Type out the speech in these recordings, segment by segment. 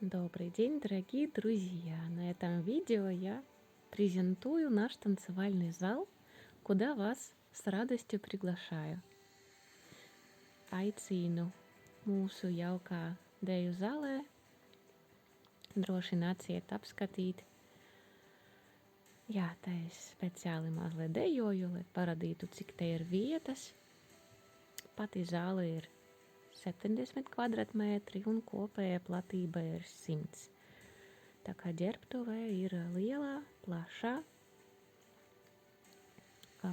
Добрый день, дорогие друзья! На этом видео я презентую наш танцевальный зал, куда вас с радостью приглашаю. Aicinu mūsu jaukā deju zālē. Droši nāciet apskatīt. Jā, tā es speciāli mazliet dejoju, lai parādītu, cik te ir vietas. Pati zāle ir 70 kvadrātmetri un kopējā platība ir 100. Tā kā ģērbtuvē ir lielā, plašā.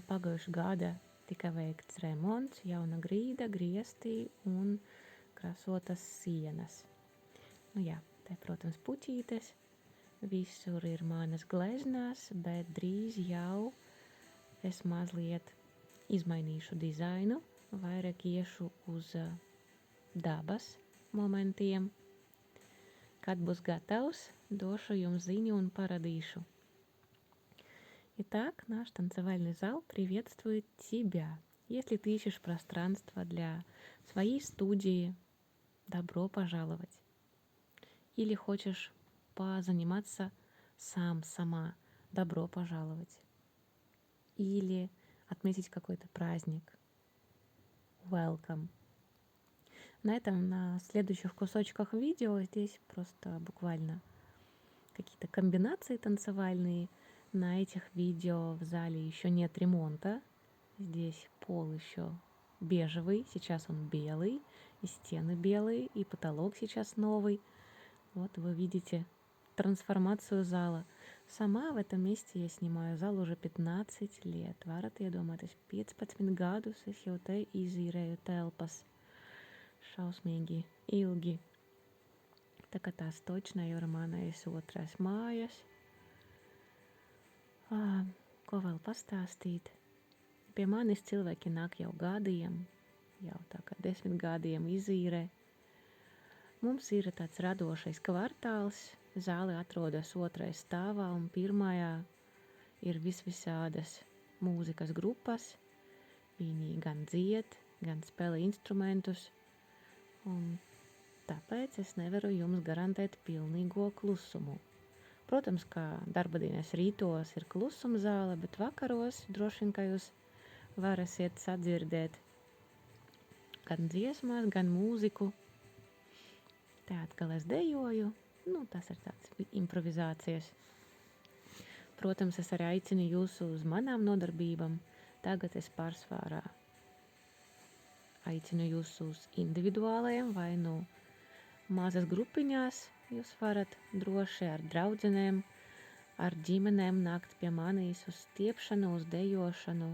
Pagājušā gada tika veikts remonts, jauna grīda, griestī un krasotas sienas. Te, protams, puķītes. Visur ir manas gleznās, bet drīz jau es mazliet izmainīšu dizainu, vairāk iešu uz dabas momentiem. Kad būs gatavs, дошу jums ziņu un парадишу. Итак, наш танцевальный зал приветствует тебя. Если ты ищешь пространство для своей студии, добро пожаловать. Или хочешь позаниматься сама, добро пожаловать. Или отметить какой-то праздник, welcome. На следующих кусочках видео здесь просто буквально какие-то комбинации танцевальные. На этих видео в зале еще нет ремонта. Здесь пол еще бежевый, сейчас он белый, и стены белые, и потолок сейчас новый. Вот вы видите трансформацию зала. Сама в этом месте я снимаю зал уже 15 лет. Varat iedomāties, 15 gadus es jau te izīrēju telpas. Šausmīgi ilgi. Tā kā tās точно jau ir manas otras mājas. Ko vēl pastāstīt? Pie manis cilvēki nāk jau gadiem, jau tā kā 10 gadiem izīrē. Mums ir tāds radošais kvartāls, zāle atrodas 2. stāvā un 1. ir visvisādas mūzikas grupas. Viņi gan dzied, gan spēlē instrumentus, un tāpēc es nevaru jums garantēt pilnīgo klusumu. Protams, ka darbadienas rītos ir klusuma zāle, bet vakaros droši vien, ka jūs varēsiet sadzirdēt gan dziesmas, gan mūziku. Te atkal es dejoju, tas ir tāds improvizācijas. Protams, es arī aicinu jūs uz manām nodarbībām. Tagad es pārsvarā aicinu jūs uz individuālajiem vai mazas grupiņās. Jūs varat droši ar draudzenēm, ar ģimenēm nākt pie manīs uz stiepšanu, uz dejošanu,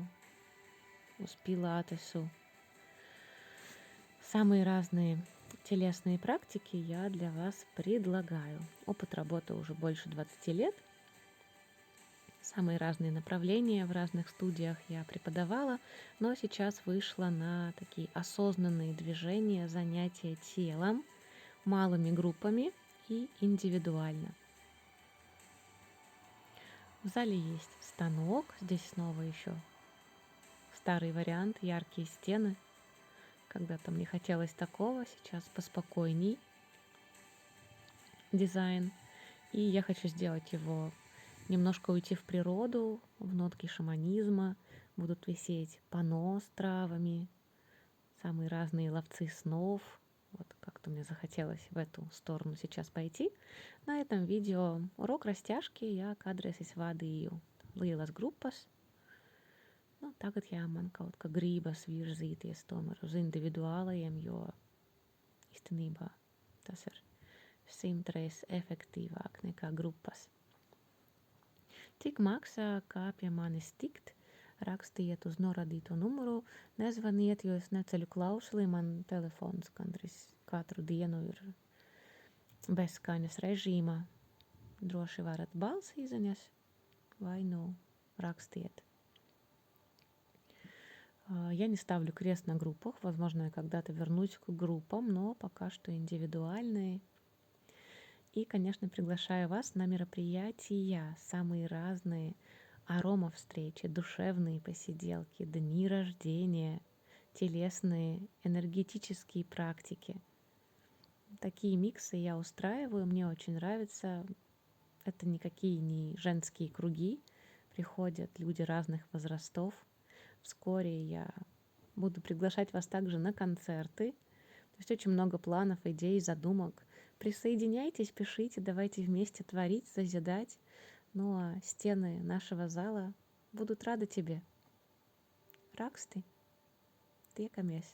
uz пилатесу. Самые разные телесные практики я для вас предлагаю. Опыт работы уже больше 20 лет. Самые разные направления в разных студиях я преподавала, но сейчас вышла на такие осознанные движения, занятия телом, малыми группами и индивидуально. В зале есть станок, здесь снова еще старый вариант, яркие стены. Когда-то мне хотелось такого, сейчас поспокойней дизайн. И я хочу сделать его, немножко уйти в природу, в нотки шаманизма. Будут висеть панно с травами, самые разные ловцы снов. Вот как-то мне захотелось в эту сторону сейчас пойти. На этом видео урок rastяжки, я kādreiz vadīju lielas grupas. Tagad man kaut kā gribas virzīties tomēr uz individuālajiem, jo īstenībā tas ir 100 efektīvāk nekā grupas. Cik maksā, kā pie manis tikt? Rakstiet uz norādīto numuru, nezvaniet, jo es neceļu klausuli, man telefons gandrīz katru dienu ir bez skaņas režīma. Droši varat balsīziņas vai rakstiet. Я не ставлю крест на группах, возможно, я когда-то вернусь к группам, но пока что индивидуальные. И, конечно, приглашаю вас на мероприятия, самые разные, аромавстречи, душевные посиделки, дни рождения, телесные, энергетические практики. Такие миксы я устраиваю, мне очень нравится. Это никакие не женские круги. Приходят люди разных возрастов. Вскоре я буду приглашать вас также на концерты. То есть очень много планов, идей, задумок. Присоединяйтесь, пишите, давайте вместе творить, созидать. Ну а стены нашего зала будут рады тебе. Raksti, tiekamies!